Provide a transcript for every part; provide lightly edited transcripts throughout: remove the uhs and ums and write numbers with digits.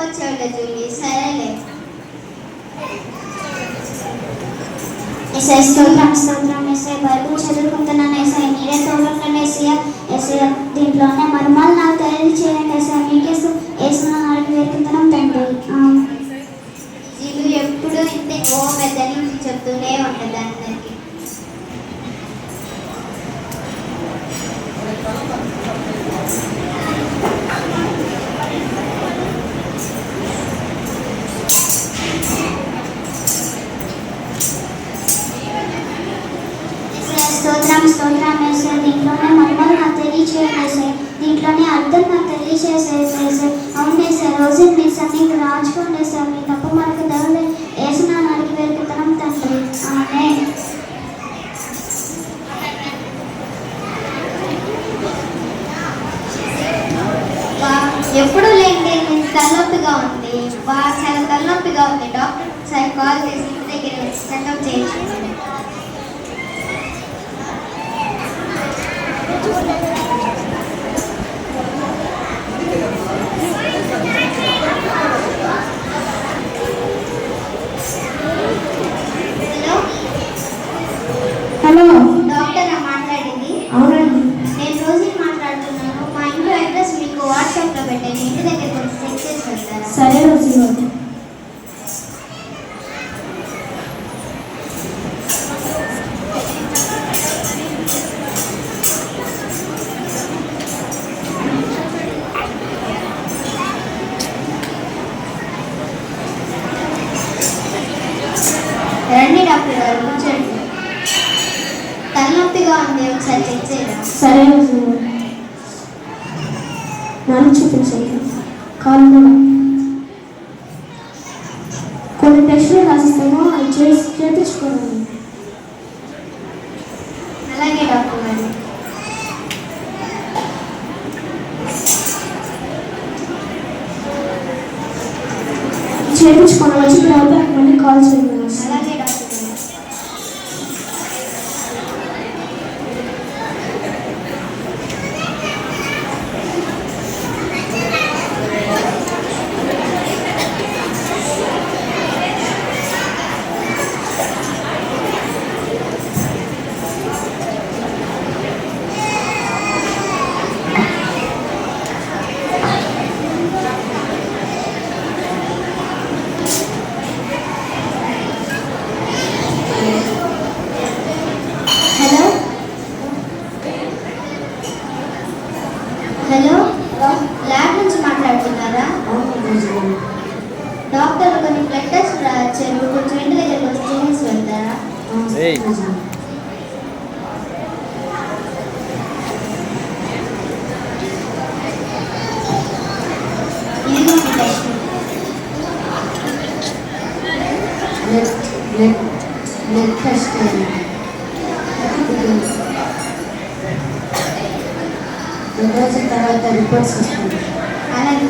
వచ్చేవాళ్ళ Julie. సరేలే. SI స్తోత్రం స్తోత్రం ఎస్ఐ బైబిల్ చదువుకుంటున్నాను ఎస్ఐ మీరే తోడుండండి ఎస్ఐ ఎస్ఐ దీంట్లోనే మర్మాలు నాకు తెలియచేయండి ఎస్ఐ మీకేస్తూ వేసుకున్నానికి వేరుకుంటున్నాం తండ్రి. జీలు ఎప్పుడు ఇంతే ఓ పెద్ద నుంచి చెప్తూనే ఉంటుంది అందరికి. స్తోత్రం స్తోత్రం వేసే దీంట్లోనే మర్మాలు నాకు తెలియచేసేసే దీంట్లోనే అర్థం నాకు తెలియచేసేసేసే అవును వేసే రోజు మీరు సన్నిధికి రాజుకోండి వేసే మీ తప్పు మనకు దేవుడు వేసునానికి వెతుకుతున్నాం తండ్రి. ఆమేన్. ఎప్పుడు లేండి తలనొప్పిగా ఉంది. చాలా తలనొప్పిగా ఉంది. డాక్టర్ సార్ కాల్ చేసి ఇంటి దగ్గర చెకప్ చేయించుకోండి. హలో డాక్టర్ మాట్లాడింది. అవునండి. నేను రోజు మాట్లాడుతున్నాను. మా ఇంట్లో అడ్రస్ మీకు వాట్సాప్లో పెట్టాను. ఇంటి దగ్గర కొంచెం చెక్ చేసి వెళ్తారా? సరే రోజు రండి డాక్టర్ గారు కూర్చోండి. తలనొప్పిగా ఉంది, ఒకసారి చెక్ చేయరా? సరే రోజు నాకు చూపించండి. కాలు కూడా కొన్ని టెస్టులు రాసిస్తామో అవి చేయించుకోవాలి. అలాగే డాక్టర్ గారు. చేయించుకొని వచ్చిన తర్వాత మళ్ళీ కాల్ చేయండి. అలాగే డాక్టర్ గారు. హలో, ల్యాబ్ నుంచి మాట్లాడుతున్నారా? డాక్టర్ కొన్ని బ్లడ్ టెస్ట్ రాశారు. కొంచెం ఇంటి దగ్గర కొంచెం చేసి వెళ్తారా? ఇదిగోండి టెస్ట్. బ్లడ్ టెస్ట్ రోజు తర్వాత రిపోర్ట్స్ వస్తుంది. అలాగే.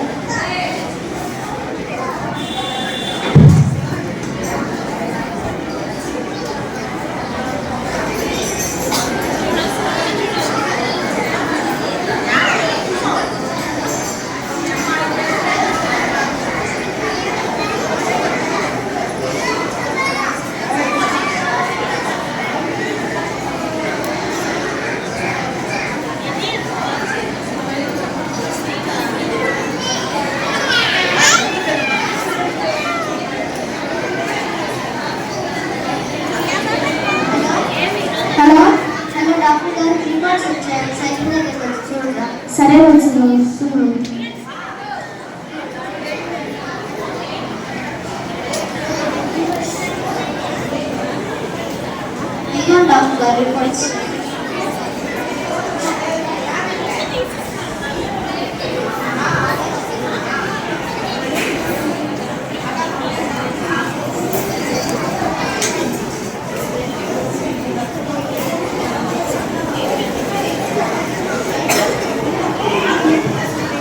సరే వస్తున్నాను. డాక్టర్ గారు రిపోర్ట్స్.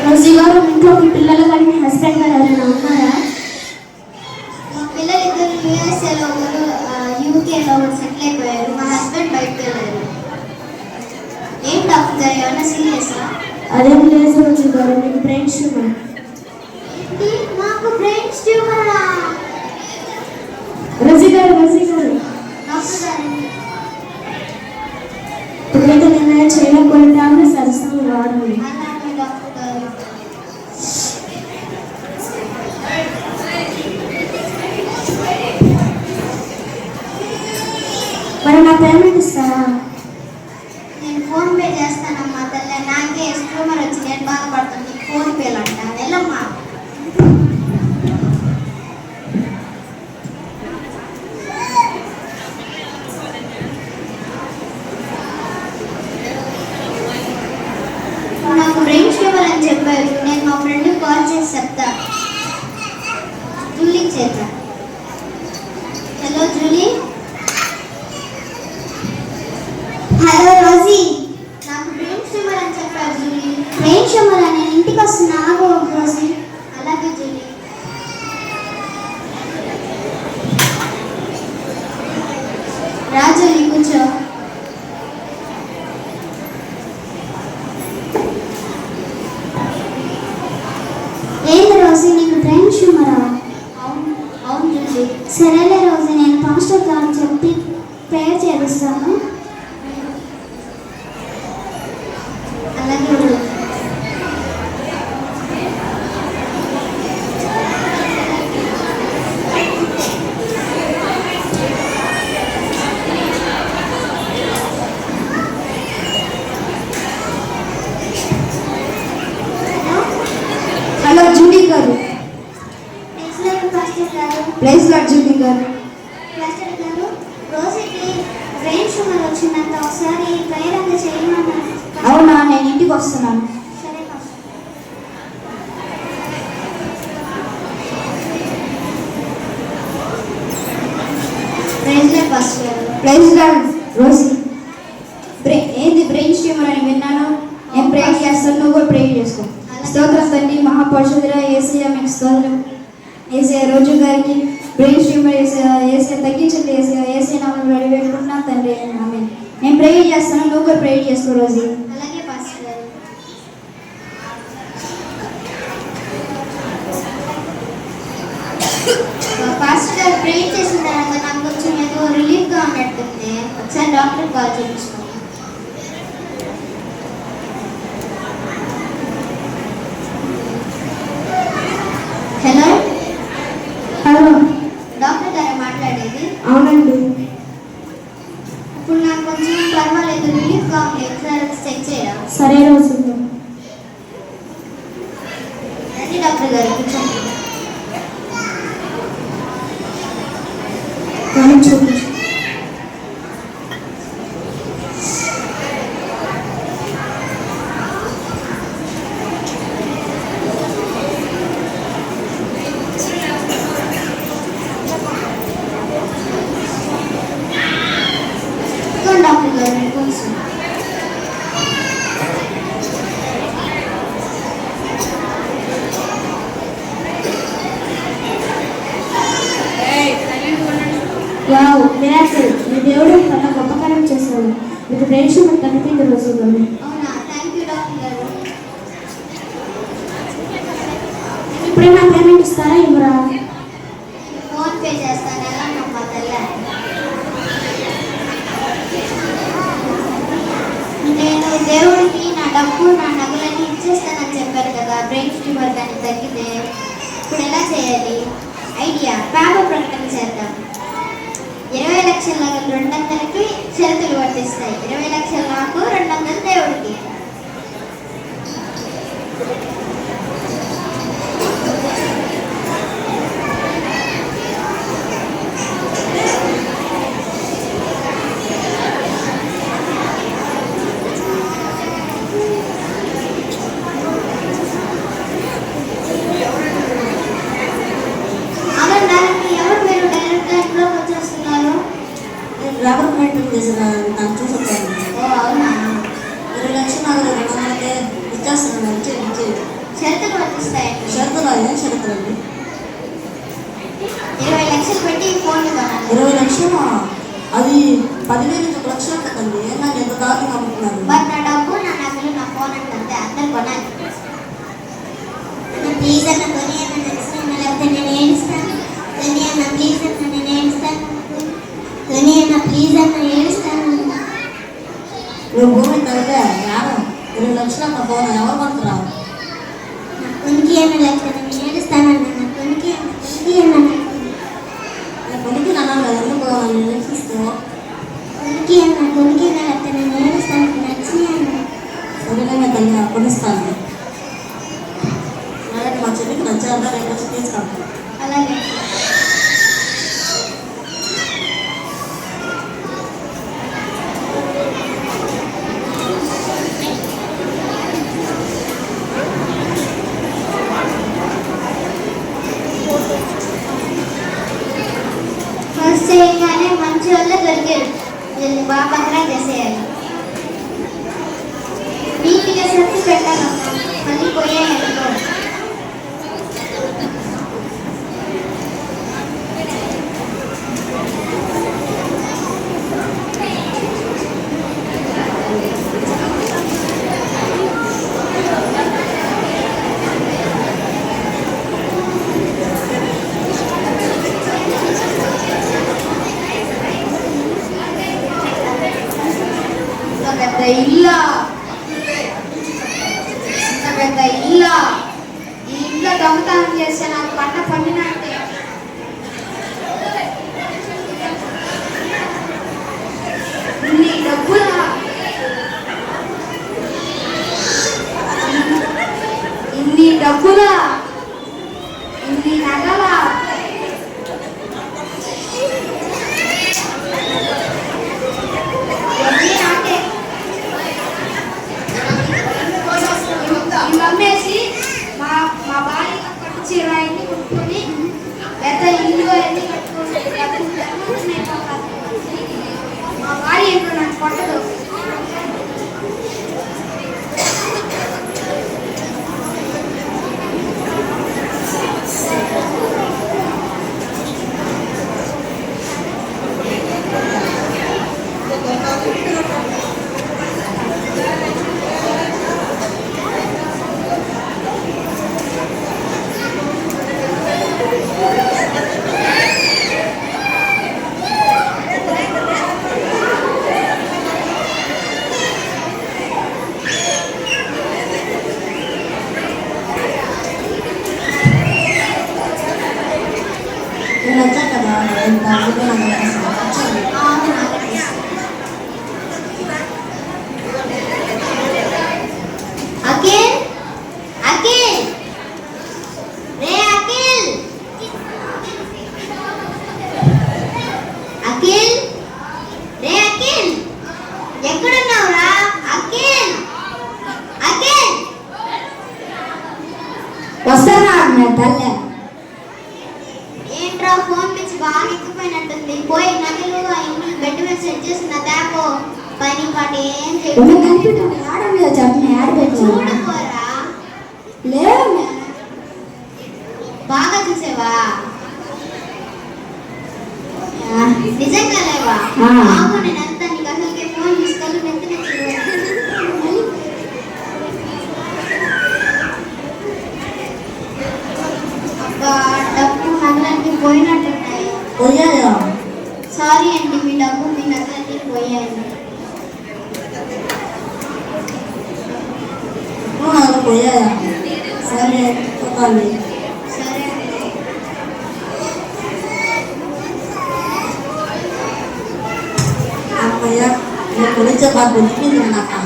రోజుగారు ఇంట్లో మీ పిల్లలు కానీ మీ హస్బెండ్ గారు ఎవరైనా ఉన్నారా? మా పిల్లలు ఇద్దరు యూఎస్ఏలో ఒకరు యూకేలో ఒకరు సెటిల్ అయిపోయారు. మా హస్బెండ్ బయటకు వెళ్ళారు. ట్యూమరా? రోజీ గారు డాక్టర్ గారు ఇప్పుడైతే నేను చేయకుండా టాబ్లెట్స్ సరసంగా వాడండి. అలాగే డాక్టర్ గారు. మరి నా పేమెంట్ ఇస్తారా? నేను ఫోన్ పే చేస్తానమ్మా తల్లి. నాకే ట్యూమర్ వచ్చి నేను బాధపడుతుంది. ఫోన్ పేలు అంట వెళ్ళమ్మా. నాకు బ్రెయిన్ ట్యూమర్ అని చెప్పారు. నేను మా ఫ్రెండ్కి కాల్ చేసి చెప్తా. జూలీకి చేద్దా. Hello Julie. Hello Rosie. నాకు బ్రెయిన్ ట్యూమర్ అని చెప్పారు జూలీ. బ్రెయిన్ ట్యూమర్ అని ఇంటికి వస్తున్నా ఆగు రోజీ. అలాగే జూలీ. రాజు కూర్చో. ఏంది రోజీ నీకు బ్రెయిన్ ట్యూమరా? అవును అవును జూలీ. సరేలే రోజీ, నేను పాస్టర్ గారు చెప్పి ప్రేయర్ చేపిస్తాను. అలాగే జూలీ. హలో జూలీ గారు. పాస్టర్ గారు. ప్రైజ్ లార్డ్ జూలీ గారు. పాస్టర్ గారు, రోజుకి బ్రెయిన్ ట్యూమర్ వచ్చిందంట. ఒకసారి ప్రేయర్ అంతా చేయమన్నారు. అవునా, నేను ఇంటికి వస్తున్నాను. సరే పాస్టర్. ప్రైజ్ లార్డ్ పాస్టర్ గారు. Praise Lord Rosie. ఏంది బ్రెయిన్ ట్యూమర్ అని విన్నాను. నేను ప్రేయర్ చేస్తాను, నువ్వు కూడా ప్రేయర్ చేసుకో. స్తోత్రం తండ్రి, మహాపరిశుద్ధుడ యేసయ్య మీకు స్తోత్రం. యేసయ్య రోజు గారికి బ్రెయిన్ ట్యూమర్ యేసయ్య తగ్గించండి. యేసయ్య నామములో వేడుకుంటున్నాను తండ్రి. ఆమేన్. నేను ప్రేయర్ చేస్తాను, నువ్వు కూడా ప్రేయర్ చేసుకో రోజీ. అలాగే పాస్టర్ గారు. పాస్టర్ గారు ప్రేయర్ చేసిన తర్వాత నాకు కొంచెం ఏదో రిలీఫ్గా ఉన్నట్టుంది. ఒకసారి డాక్టర్ కాల్ చేయించుకోండి. Hello hello. డాక్టర్ గారు మాట్లాడేది. అవునండి. ఇప్పుడు నాకు కొంచెం పర్వాలేదు, రిలీఫ్గా ఉంది. ఒకసారి వచ్చి చెక్ చేయరా? సరే రోజు. రండి డాక్టర్ గారు, కూర్చోండి. చూపించు. ఇదిగోండి డాక్టర్ గారు, నేను కొంచెం వావ్, మిరాకిల్. మీ దేవుడు చాలా గొప్ప కార్యం చేశాడు. మీకు బ్రెయిన్ ట్యూమర్ తగ్గిపోయింది రోజు గారు. అవునా? థ్యాంక్ యూ డాక్టర్ గారు. ఇప్పుడైనా పేమెంట్ ఇస్తారా ఇవ్వరా? ఫోన్ పే చేస్తాను. ఎలా నమ్మా తల్లి? నేను దేవుడికి నా డబ్బు నా నగలన్నీ ఇచ్చేస్తానని చెప్పాను కదా. బ్రెయిన్ ట్యూమర్ కానీ తగ్గితే ఇప్పుడు ఎలా చేయాలి? ఐడియా, పేపర్ ప్రకటన చేద్దాం. 20 లక్షల నగలు 200కి షరతులు వర్తిస్తాయి. 20 లక్షలు నాకు, 200 దేవుడికి. అమర్నాథ్, ఎవరు మీరు డైరెక్ట్గా ఇంట్లోకి వచ్చేస్తున్నారు? లేబర్ మెయింటైన్ చేసిన నాకు చూసొచ్చాను. ఓ అవునా? 20 లక్షలు నాకు 200 ఇచ్చేస్తున్నాను. ఇచ్చేది షరతులు వర్తిస్తాయండి. షరతులు ఏం షరతులు అండి? 20 లక్షలు పెట్టి ఫోన్లు కొనాలి. 20 లక్షలు అది 10,000 నుంచి 1 లక్ష కదండి. నాకు ఎంత దారుణంగా అమ్ముతున్నారు. మరి నా డబ్బు నా నగలు నా ఫోన్ అంటే అందరు కొనాలి. ప్లీజ్ అన్న కొని లేకపోతే నేను ఫోన్ ఎవరు పడుతురా? కొనికి ఏమి లేకపోతే నేను ఏడుస్తానన్నా కొనికి ఏమన్నా కొనికి నన్ను ఎందుకు నన్ను నిరీక్షిస్తావు? కొనికి లేకపోతే నేను ఏడుస్తాను నచ్చినాను. సరేనే తల్లి కొనిస్తాను. మా చెల్లికి నచ్చారా రేపు వచ్చి తీసుకుంటాను. అలాగే ఫస్ట్ చేయగానే మంచి వల్ల దొరికాడు. వీళ్ళని బాగా పక్కన చేసేయాలి. నీట్గా సర్ది పెట్టాలమ్మా. మళ్ళీ పోయాయి అనుకో. పెద్ద ఇల్లా ఈ ఇంట్లో దొంగతనం చేస్తే నాకు పంట పండినట్టే. ఇన్ని డబ్బులా ఇన్ని నగలా అమ్మేసి మా భార్య పట్టు చీర అన్ని కొట్టుకొని పెద్ద ఇల్లు అన్ని కట్టుకొని మా భార్య ఏంటో నాకు పట్టదు. నేను వచ్చా కదా అఖిల్ రే అఖిల్ ఎక్కడున్నావురా? అఖిల్ వస్తానా తల్లే. ఏంట్రా ఫోన్ పిచ్చి బాగా ఎక్కిపోయినట్టుంది. పోయి నగలు అన్ని బెడ్ మీద సెట్ చేసిన దాకో పని పాట ఏం చూడపోరా. లేవు బాగా చూసేవా? నిజంగా లేవా? బాబు నేను అంతా నీకు అసలుకే ఫోన్ తీసుకెళ్ళి నెత్తిన అబ్బా డబ్బు నగలన్నీ పోయినట్టున్నాయి. పోయాయా? సారీ అండి, మీ డబ్బు మీ నగలన్నీ పోయాయి. పోయాయా? సరే చెప్పాలి. సరే అండి. అమ్మయ్య నేను గురించే బాగా గుర్తింది నాకు.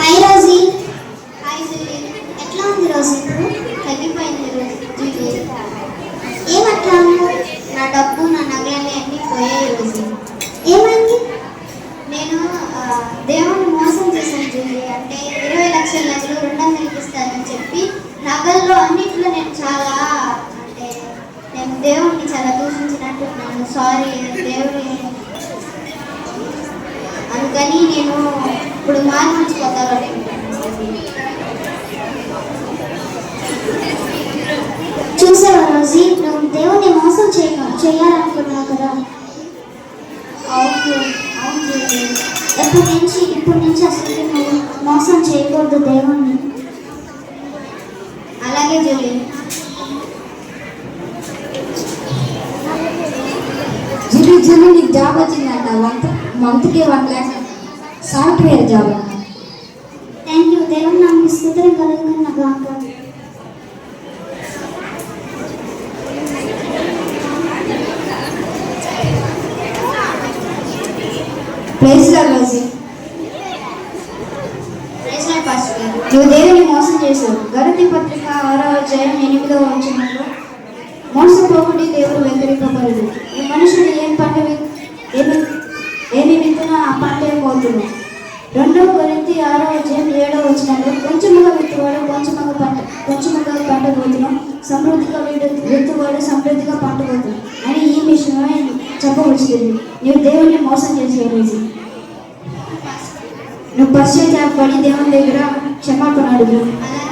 Hi Rosie. Hi Julie. ఎట్లా ఉంది రోజీ ఇప్పుడు? తగ్గిపోయింది జూలీ. ఏమట్లా ఉన్నావు? నా డబ్బు నా నగలన్నీ అన్నీ పోయాయి రోజు. ఏమైంది? నేను దేవుణ్ణి మోసం చేశాను జూలీ. అంటే 20 లక్షల నగలు 200కి ఇస్తానని చెప్పి నగల్లో అన్నింటిలో నేను చాలా అంటే నేను దేవుణ్ణి చాలా దూషించినట్టున్నాను. సారీ దేవుని. అందుకని నేను ఇప్పుడు మార్చుకోతాను. చూసావా రోజీ, నువ్వు దేవుని మోసం చేయాలనుకున్నావు కదా. అవును జూలీ. ఇప్పుడు నుంచి అసలు నువ్వు మోసం చేయకూడదు దేవుణ్ణి. అలాగే జూలీ. జాబ్ వచ్చిందంట, మంత్కి 1 lakh సాఫ్ట్వేర్ జాబ్ అంట. Thank you. దేవుని నాకు స్తోత్రం కలుగును గాక. Praise Lord Rosie. Praise Lord pastor గారు. నువ్వు దేవుని మోసం చేశావు. గలతీ పత్రిక 6వ అధ్యాయం 8వ వచనంలో మోసపోకుడి, దేవుడు వెంకరింపబడదు. ఈ మనుషుడు ఏమి విత్తునా ఆ పంటే పోతున్నా. 2వ కొరింథీ 6వ అధ్యాయం 7వ వచనంలో కొంచెముగా విత్తువాడు కొంచెముగా పంట పోతున్నా, సమృద్ధిగా విత్తువాడు సమృద్ధిగా పంట పోతున్నా అని ఈ విషయమే చెప్పవచ్చుతుంది. నువ్వు దేవుడిని మోసం చేసే రోజు. నువ్వు పశ్చాత్తాపడి దేవుని దగ్గర క్షమాపణ అడుగు. అలాగే